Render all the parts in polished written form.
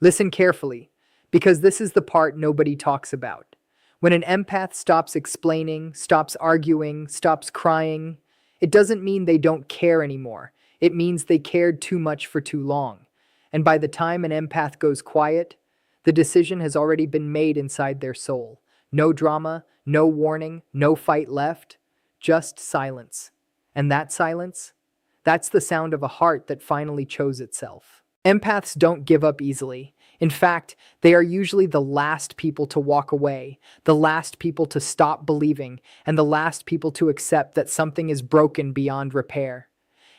Listen carefully, because this is the part nobody talks about. When an empath stops explaining, stops arguing, stops crying, it doesn't mean they don't care anymore. It means they cared too much for too long. And by the time an empath goes quiet, the decision has already been made inside their soul. No drama, no warning, no fight left, just silence. And that silence? That's the sound of a heart that finally chose itself. Empaths don't give up easily. In fact, they are usually the last people to walk away, the last people to stop believing, and the last people to accept that something is broken beyond repair.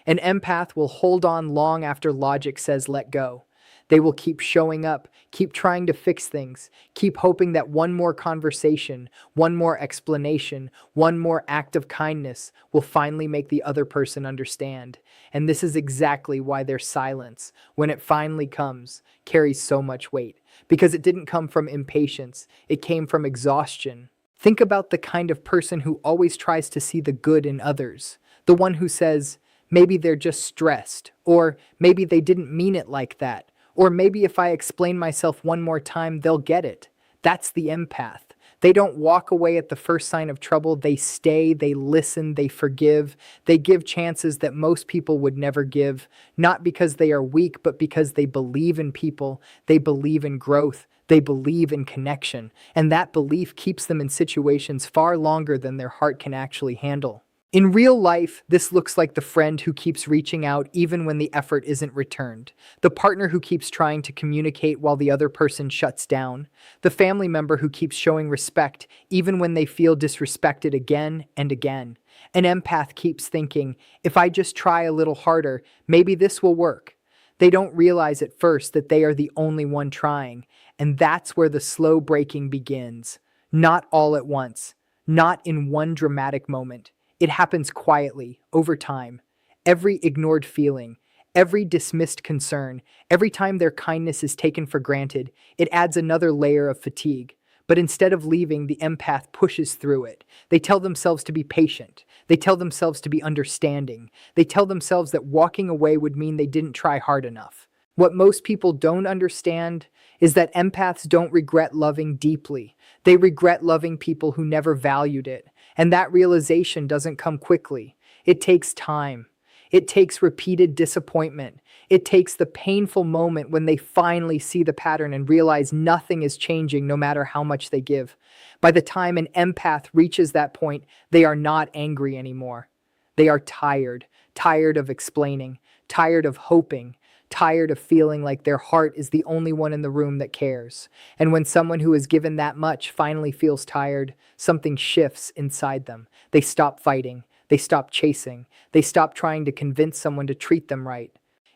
An empath will hold on long after logic says let go. They will keep showing up, keep trying to fix things, keep hoping that one more conversation, one more explanation, one more act of kindness will finally make the other person understand. And this is exactly why their silence, when it finally comes, carries so much weight. Because it didn't come from impatience, it came from exhaustion. Think about the kind of person who always tries to see the good in others. The one who says, maybe they're just stressed, or maybe they didn't mean it like that. Or maybe if I explain myself one more time, they'll get it. That's the empath. They don't walk away at the first sign of trouble. They stay, they listen, they forgive. They give chances that most people would never give, not because they are weak, but because they believe in people, they believe in growth, they believe in connection. And that belief keeps them in situations far longer than their heart can actually handle. In real life, this looks like the friend who keeps reaching out even when the effort isn't returned, the partner who keeps trying to communicate while the other person shuts down, the family member who keeps showing respect even when they feel disrespected again and again. An empath keeps thinking, if I just try a little harder, maybe this will work. They don't realize at first that they are the only one trying, and that's where the slow breaking begins. Not all at once, not in one dramatic moment. It happens quietly, over time. Every ignored feeling, every dismissed concern, every time their kindness is taken for granted, it adds another layer of fatigue. But instead of leaving, the empath pushes through it. They tell themselves to be patient. They tell themselves to be understanding. They tell themselves that walking away would mean they didn't try hard enough. What most people don't understand is that empaths don't regret loving deeply. They regret loving people who never valued it. And that realization doesn't come quickly. It takes time. It takes repeated disappointment. It takes the painful moment when they finally see the pattern and realize nothing is changing no matter how much they give. By the time an empath reaches that point, they are not angry anymore. They are tired, tired of explaining, tired of hoping, tired of feeling like their heart is the only one in the room that cares. And when someone who has given that much finally feels tired, something shifts inside them. They stop fighting. They stop chasing. They stop trying to convince someone to treat them right.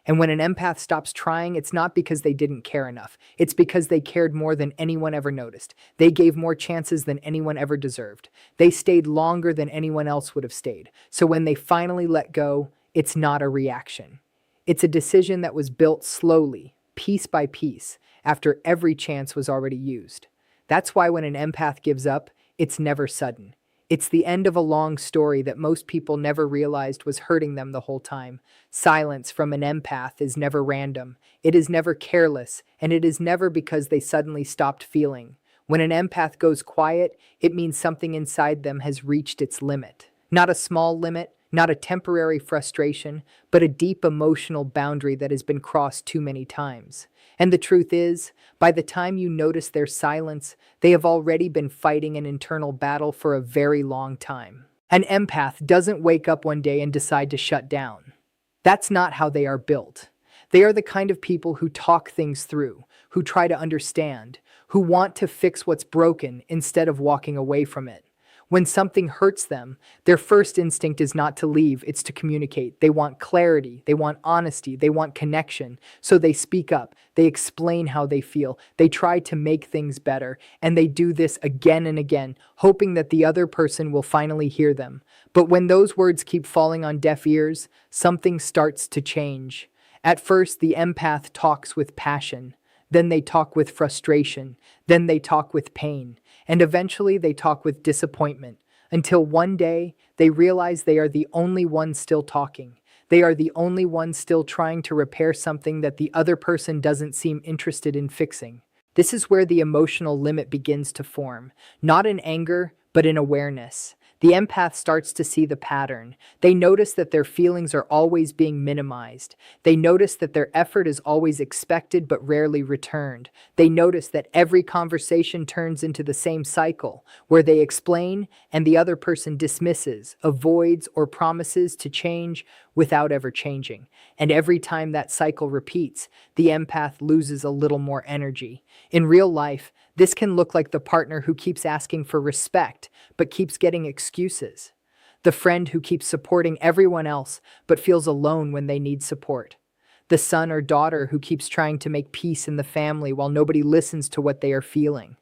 And when an empath stops trying, it's not because they didn't care enough. It's because they cared more than anyone ever noticed. They gave more chances than anyone ever deserved. They stayed longer than anyone else would have stayed. So when they finally let go, it's not a reaction. It's a decision that was built slowly, piece by piece, after every chance was already used. That's why when an empath gives up, it's never sudden. It's the end of a long story that most people never realized was hurting them the whole time. Silence from an empath is never random. It is never careless, and it is never because they suddenly stopped feeling. When an empath goes quiet, it means something inside them has reached its limit. Not a small limit, not a temporary frustration, but a deep emotional boundary that has been crossed too many times. And the truth is, by the time you notice their silence, they have already been fighting an internal battle for a very long time. An empath doesn't wake up one day and decide to shut down. That's not how they are built. They are the kind of people who talk things through, who try to understand, who want to fix what's broken instead of walking away from it. When something hurts them, their first instinct is not to leave, it's to communicate. They want clarity, they want honesty, they want connection. So they speak up, they explain how they feel, they try to make things better, and they do this again and again, hoping that the other person will finally hear them. But when those words keep falling on deaf ears, something starts to change. At first, the empath talks with passion. Then they talk with frustration. Then they talk with pain. And eventually they talk with disappointment, until one day they realize they are the only ones still talking. They are the only ones still trying to repair something that the other person doesn't seem interested in fixing. This is where the emotional limit begins to form, not in anger, but in awareness. The empath starts to see the pattern. They notice that their feelings are always being minimized. They notice that their effort is always expected but rarely returned. They notice that every conversation turns into the same cycle, where they explain and the other person dismisses, avoids, or promises to change without ever changing. And every time that cycle repeats, the empath loses a little more energy. In real life, this can look like the partner who keeps asking for respect, but keeps getting excuses. The friend who keeps supporting everyone else, but feels alone when they need support. The son or daughter who keeps trying to make peace in the family while nobody listens to what they are feeling.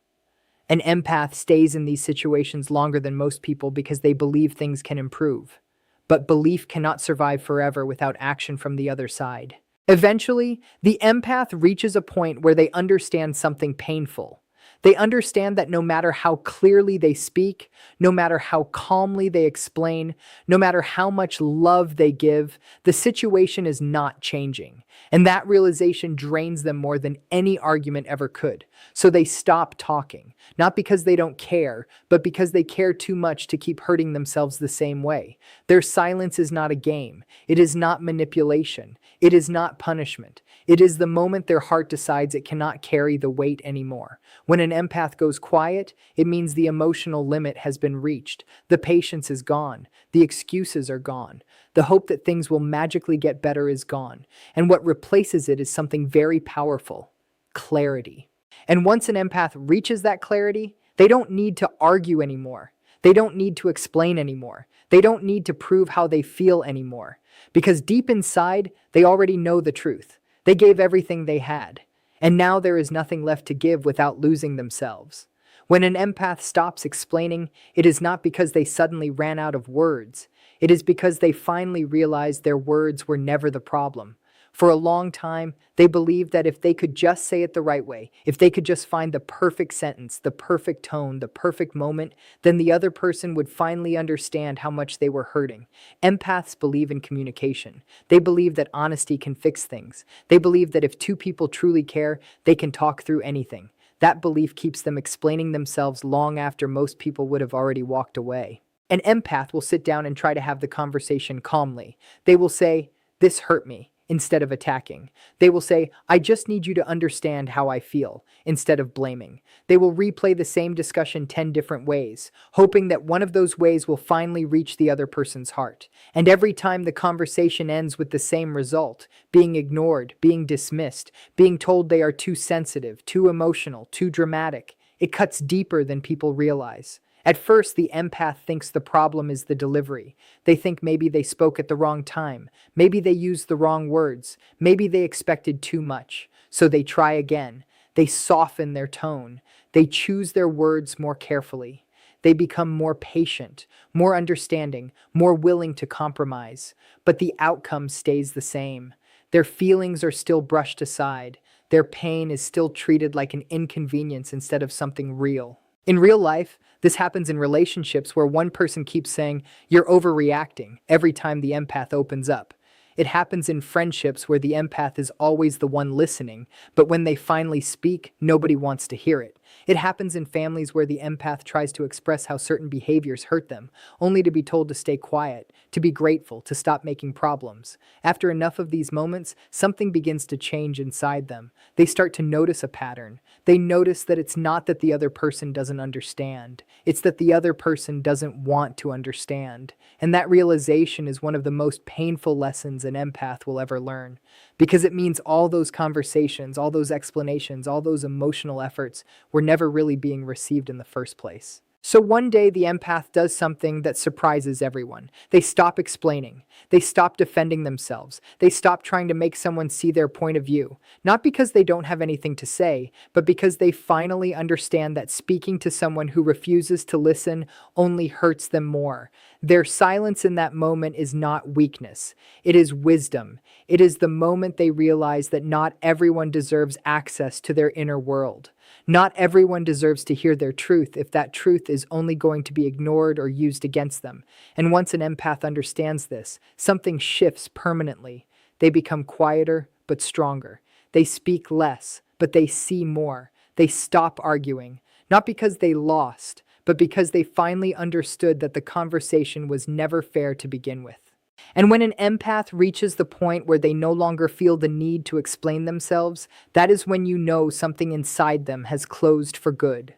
An empath stays in these situations longer than most people because they believe things can improve. But belief cannot survive forever without action from the other side. Eventually, the empath reaches a point where they understand something painful. They understand that no matter how clearly they speak, no matter how calmly they explain, no matter how much love they give, the situation is not changing. And that realization drains them more than any argument ever could. So they stop talking, not because they don't care, but because they care too much to keep hurting themselves the same way. Their silence is not a game. It is not manipulation. It is not punishment. It is the moment their heart decides it cannot carry the weight anymore. When an empath goes quiet, it means the emotional limit has been reached. The patience is gone. The excuses are gone. The hope that things will magically get better is gone. And what replaces it is something very powerful: clarity. And once an empath reaches that clarity, they don't need to argue anymore. They don't need to explain anymore. They don't need to prove how they feel anymore. Because deep inside, they already know the truth. They gave everything they had. And now there is nothing left to give without losing themselves. When an empath stops explaining, it is not because they suddenly ran out of words. It is because they finally realized their words were never the problem. For a long time, they believed that if they could just say it the right way, if they could just find the perfect sentence, the perfect tone, the perfect moment, then the other person would finally understand how much they were hurting. Empaths believe in communication. They believe that honesty can fix things. They believe that if two people truly care, they can talk through anything. That belief keeps them explaining themselves long after most people would have already walked away. An empath will sit down and try to have the conversation calmly. They will say, "This hurt me," instead of attacking. They will say, "I just need you to understand how I feel," instead of blaming. They will replay the same discussion 10 different ways, hoping that one of those ways will finally reach the other person's heart. And every time the conversation ends with the same result: being ignored, being dismissed, being told they are too sensitive, too emotional, too dramatic. It cuts deeper than people realize. At first, the empath thinks the problem is the delivery. They think maybe they spoke at the wrong time. Maybe they used the wrong words. Maybe they expected too much. So they try again. They soften their tone. They choose their words more carefully. They become more patient, more understanding, more willing to compromise. But the outcome stays the same. Their feelings are still brushed aside. Their pain is still treated like an inconvenience instead of something real. In real life, this happens in relationships where one person keeps saying, "You're overreacting," every time the empath opens up. It happens in friendships where the empath is always the one listening, but when they finally speak, nobody wants to hear it. It happens in families where the empath tries to express how certain behaviors hurt them, only to be told to stay quiet, to be grateful, to stop making problems. After enough of these moments, something begins to change inside them. They start to notice a pattern. They notice that it's not that the other person doesn't understand. It's that the other person doesn't want to understand. And that realization is one of the most painful lessons an empath will ever learn. Because it means all those conversations, all those explanations, all those emotional efforts were never really being received in the first place. So one day the empath does something that surprises everyone. They stop explaining. They stop defending themselves. They stop trying to make someone see their point of view. Not because they don't have anything to say, but because they finally understand that speaking to someone who refuses to listen only hurts them more. Their silence in that moment is not weakness, it is wisdom. It is the moment they realize that not everyone deserves access to their inner world. Not everyone deserves to hear their truth if that truth is only going to be ignored or used against them. And once an empath understands this, something shifts permanently. They become quieter but stronger. They speak less, but they see more. They stop arguing, not because they lost, but because they finally understood that the conversation was never fair to begin with. And when an empath reaches the point where they no longer feel the need to explain themselves, that is when you know something inside them has closed for good.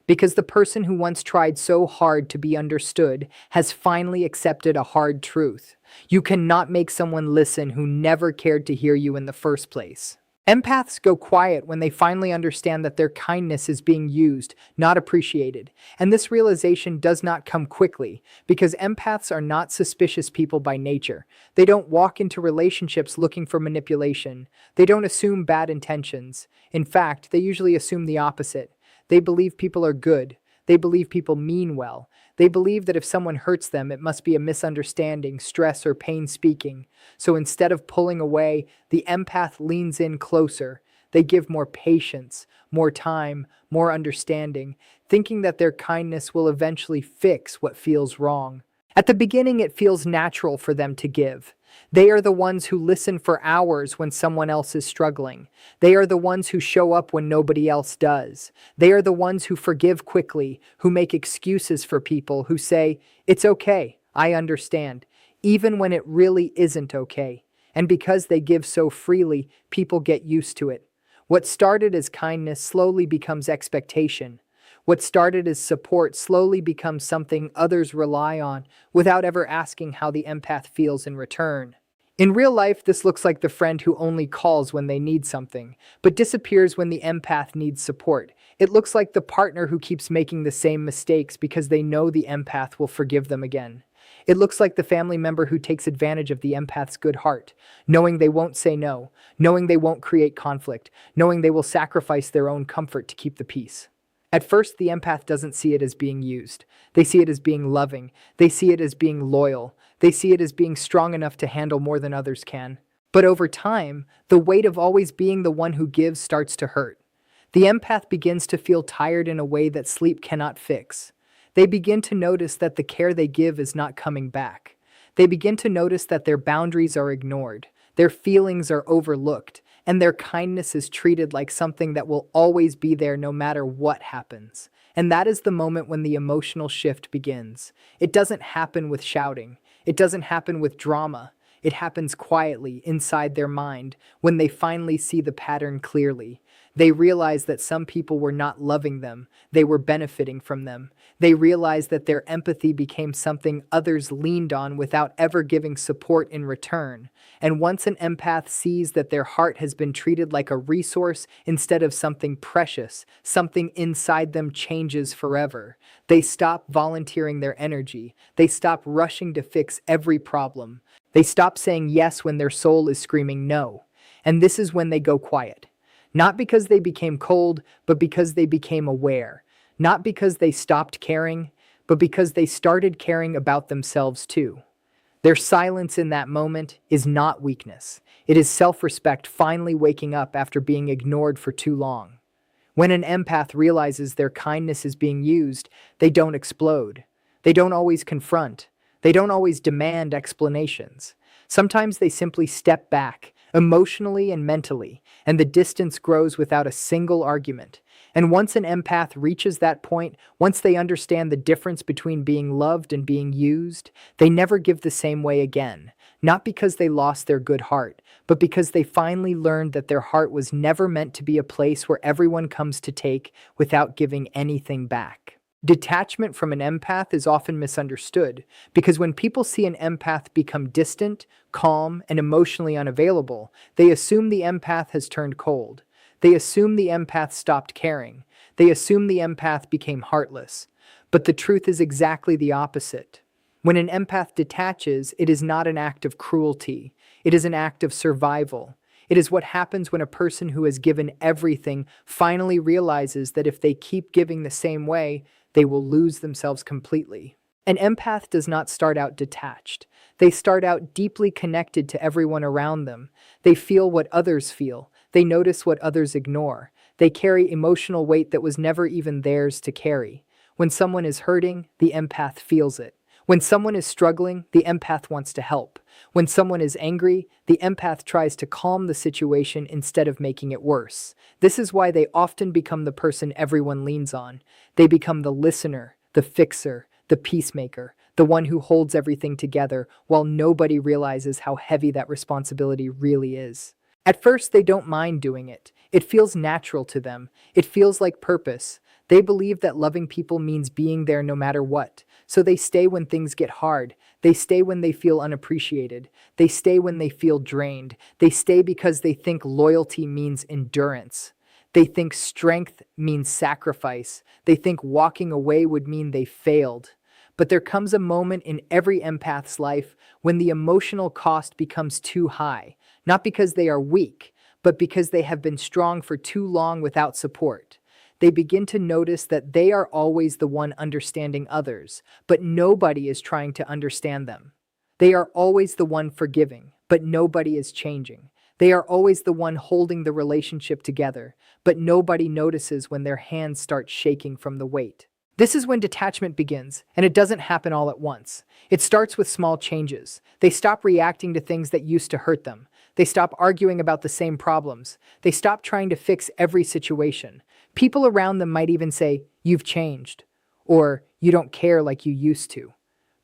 Because the person who once tried so hard to be understood has finally accepted a hard truth. You cannot make someone listen who never cared to hear you in the first place. Empaths go quiet when they finally understand that their kindness is being used, not appreciated. And this realization does not come quickly, because empaths are not suspicious people by nature. They don't walk into relationships looking for manipulation. They don't assume bad intentions. In fact, they usually assume the opposite. They believe people are good. They believe people mean well. They believe that if someone hurts them, it must be a misunderstanding, stress, or pain speaking. So instead of pulling away, the empath leans in closer. They give more patience, more time, more understanding, thinking that their kindness will eventually fix what feels wrong. At the beginning, it feels natural for them to give. They are the ones who listen for hours when someone else is struggling. They are the ones who show up when nobody else does. They are the ones who forgive quickly, who make excuses for people, who say, "It's okay, I understand," even when it really isn't okay. And because they give so freely, people get used to it. What started as kindness slowly becomes expectation. What started as support slowly becomes something others rely on without ever asking how the empath feels in return. In real life, this looks like the friend who only calls when they need something, but disappears when the empath needs support. It looks like the partner who keeps making the same mistakes because they know the empath will forgive them again. It looks like the family member who takes advantage of the empath's good heart, knowing they won't say no, knowing they won't create conflict, knowing they will sacrifice their own comfort to keep the peace. At first, the empath doesn't see it as being used. They see it as being loving. They see it as being loyal. They see it as being strong enough to handle more than others can. But over time, the weight of always being the one who gives starts to hurt. The empath begins to feel tired in a way that sleep cannot fix. They begin to notice that the care they give is not coming back. They begin to notice that their boundaries are ignored, their feelings are overlooked, and their kindness is treated like something that will always be there no matter what happens. And that is the moment when the emotional shift begins. It doesn't happen with shouting. It doesn't happen with drama. It happens quietly inside their mind when they finally see the pattern clearly. They realize that some people were not loving them, they were benefiting from them. They realize that their empathy became something others leaned on without ever giving support in return. And once an empath sees that their heart has been treated like a resource instead of something precious, something inside them changes forever. They stop volunteering their energy. They stop rushing to fix every problem. They stop saying yes when their soul is screaming no. And this is when they go quiet. Not because they became cold, but because they became aware. Not because they stopped caring, but because they started caring about themselves too. Their silence in that moment is not weakness. It is self-respect finally waking up after being ignored for too long. When an empath realizes their kindness is being used, they don't explode. They don't always confront. They don't always demand explanations. Sometimes they simply step back, emotionally and mentally, and the distance grows without a single argument. And once an empath reaches that point, once they understand the difference between being loved and being used, they never give the same way again. Not because they lost their good heart, but because they finally learned that their heart was never meant to be a place where everyone comes to take without giving anything back. Detachment from an empath is often misunderstood because when people see an empath become distant, calm, and emotionally unavailable, they assume the empath has turned cold. They assume the empath stopped caring. They assume the empath became heartless. But the truth is exactly the opposite. When an empath detaches, it is not an act of cruelty. It is an act of survival. It is what happens when a person who has given everything finally realizes that if they keep giving the same way, they will lose themselves completely. An empath does not start out detached. They start out deeply connected to everyone around them. They feel what others feel. They notice what others ignore. They carry emotional weight that was never even theirs to carry. When someone is hurting, the empath feels it. When someone is struggling, the empath wants to help. When someone is angry, the empath tries to calm the situation instead of making it worse. This is why they often become the person everyone leans on. They become the listener, the fixer, the peacemaker, the one who holds everything together while nobody realizes how heavy that responsibility really is. At first, they don't mind doing it. It feels natural to them. It feels like purpose. They believe that loving people means being there no matter what. So they stay when things get hard. They stay when they feel unappreciated. They stay when they feel drained. They stay because they think loyalty means endurance. They think strength means sacrifice. They think walking away would mean they failed. But there comes a moment in every empath's life when the emotional cost becomes too high, not because they are weak, but because they have been strong for too long without support. They begin to notice that they are always the one understanding others, but nobody is trying to understand them. They are always the one forgiving, but nobody is changing. They are always the one holding the relationship together, but nobody notices when their hands start shaking from the weight. This is when detachment begins, and it doesn't happen all at once. It starts with small changes. They stop reacting to things that used to hurt them. They stop arguing about the same problems. They stop trying to fix every situation. People around them might even say, "You've changed," or "You don't care like you used to."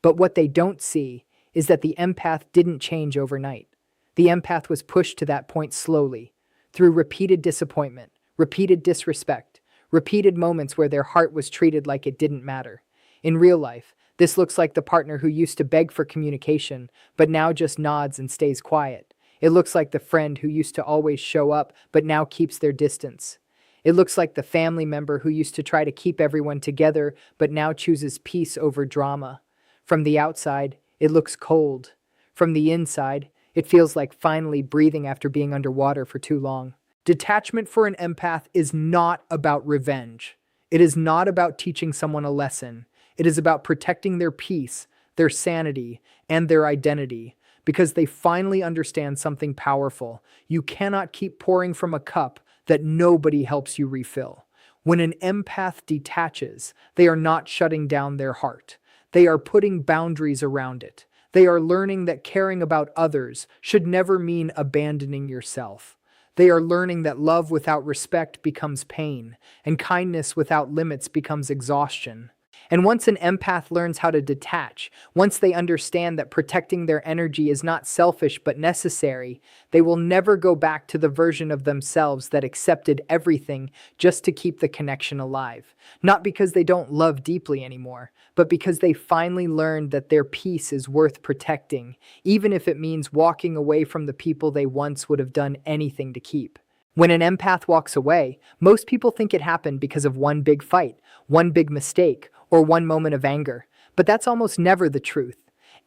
But what they don't see is that the empath didn't change overnight. The empath was pushed to that point slowly, through repeated disappointment, repeated disrespect, repeated moments where their heart was treated like it didn't matter. In real life, this looks like the partner who used to beg for communication, but now just nods and stays quiet. It looks like the friend who used to always show up, but now keeps their distance. It looks like the family member who used to try to keep everyone together, but now chooses peace over drama. From the outside, it looks cold. From the inside, it feels like finally breathing after being underwater for too long. Detachment for an empath is not about revenge. It is not about teaching someone a lesson. It is about protecting their peace, their sanity, and their identity, because they finally understand something powerful. You cannot keep pouring from a cup that nobody helps you refill. When an empath detaches, they are not shutting down their heart. They are putting boundaries around it. They are learning that caring about others should never mean abandoning yourself. They are learning that love without respect becomes pain, and kindness without limits becomes exhaustion. And once an empath learns how to detach, once they understand that protecting their energy is not selfish but necessary, they will never go back to the version of themselves that accepted everything just to keep the connection alive. Not because they don't love deeply anymore, but because they finally learned that their peace is worth protecting, even if it means walking away from the people they once would have done anything to keep. When an empath walks away, most people think it happened because of one big fight, one big mistake, or one moment of anger. But that's almost never the truth.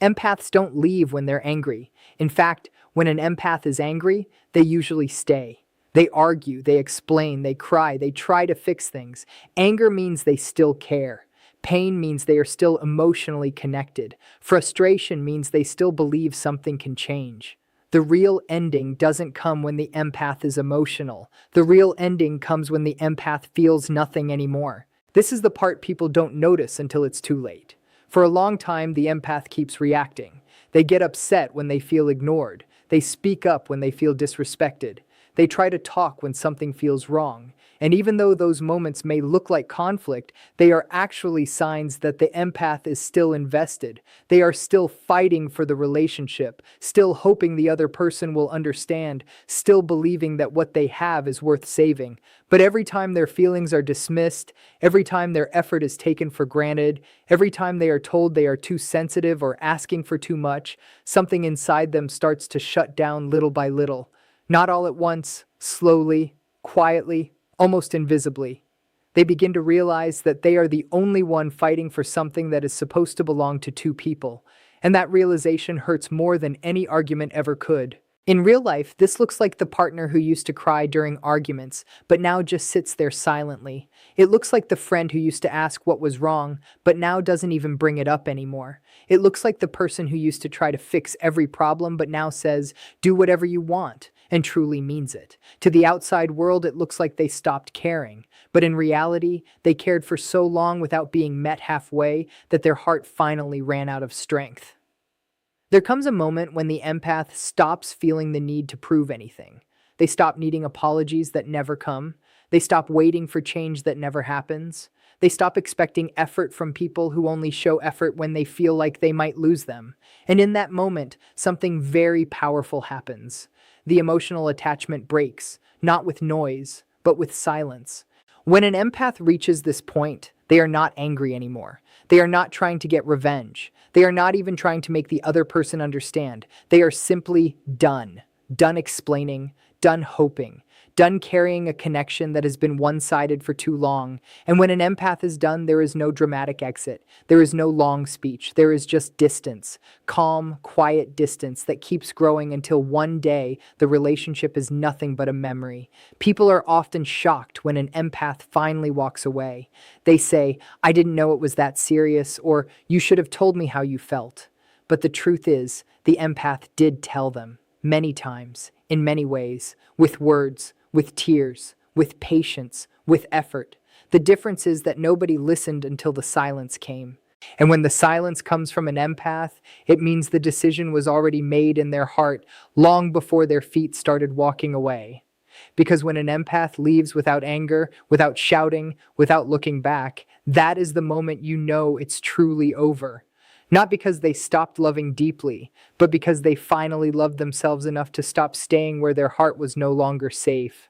Empaths don't leave when they're angry. In fact, when an empath is angry, they usually stay. They argue, they explain, they cry, they try to fix things. Anger means they still care. Pain means they are still emotionally connected. Frustration means they still believe something can change. The real ending doesn't come when the empath is emotional. The real ending comes when the empath feels nothing anymore. This is the part people don't notice until it's too late. For a long time, the empath keeps reacting. They get upset when they feel ignored. They speak up when they feel disrespected. They try to talk when something feels wrong. And even though those moments may look like conflict, they are actually signs that the empath is still invested. They are still fighting for the relationship, still hoping the other person will understand, still believing that what they have is worth saving. But every time their feelings are dismissed, every time their effort is taken for granted, every time they are told they are too sensitive or asking for too much, something inside them starts to shut down little by little. Not all at once, slowly, quietly, almost invisibly. They begin to realize that they are the only one fighting for something that is supposed to belong to two people, and that realization hurts more than any argument ever could. In real life, this looks like the partner who used to cry during arguments, but now just sits there silently. It looks like the friend who used to ask what was wrong, but now doesn't even bring it up anymore. It looks like the person who used to try to fix every problem, but now says, do whatever you want, and truly means it. To the outside world, it looks like they stopped caring. But in reality, they cared for so long without being met halfway that their heart finally ran out of strength. There comes a moment when the empath stops feeling the need to prove anything. They stop needing apologies that never come. They stop waiting for change that never happens. They stop expecting effort from people who only show effort when they feel like they might lose them. And in that moment, something very powerful happens. The emotional attachment breaks, not with noise, but with silence. When an empath reaches this point, they are not angry anymore. They are not trying to get revenge. They are not even trying to make the other person understand. They are simply done. Done explaining, done hoping, done carrying a connection that has been one-sided for too long. And when an empath is done, there is no dramatic exit. There is no long speech. There is just distance. Calm, quiet distance that keeps growing until one day the relationship is nothing but a memory. People are often shocked when an empath finally walks away. They say, "I didn't know it was that serious," or "You should have told me how you felt." But the truth is, the empath did tell them, many times, in many ways, with words, with tears, with patience, with effort. The difference is that nobody listened until the silence came. And when the silence comes from an empath, it means the decision was already made in their heart long before their feet started walking away. Because when an empath leaves without anger, without shouting, without looking back, that is the moment you know it's truly over. Not because they stopped loving deeply, but because they finally loved themselves enough to stop staying where their heart was no longer safe.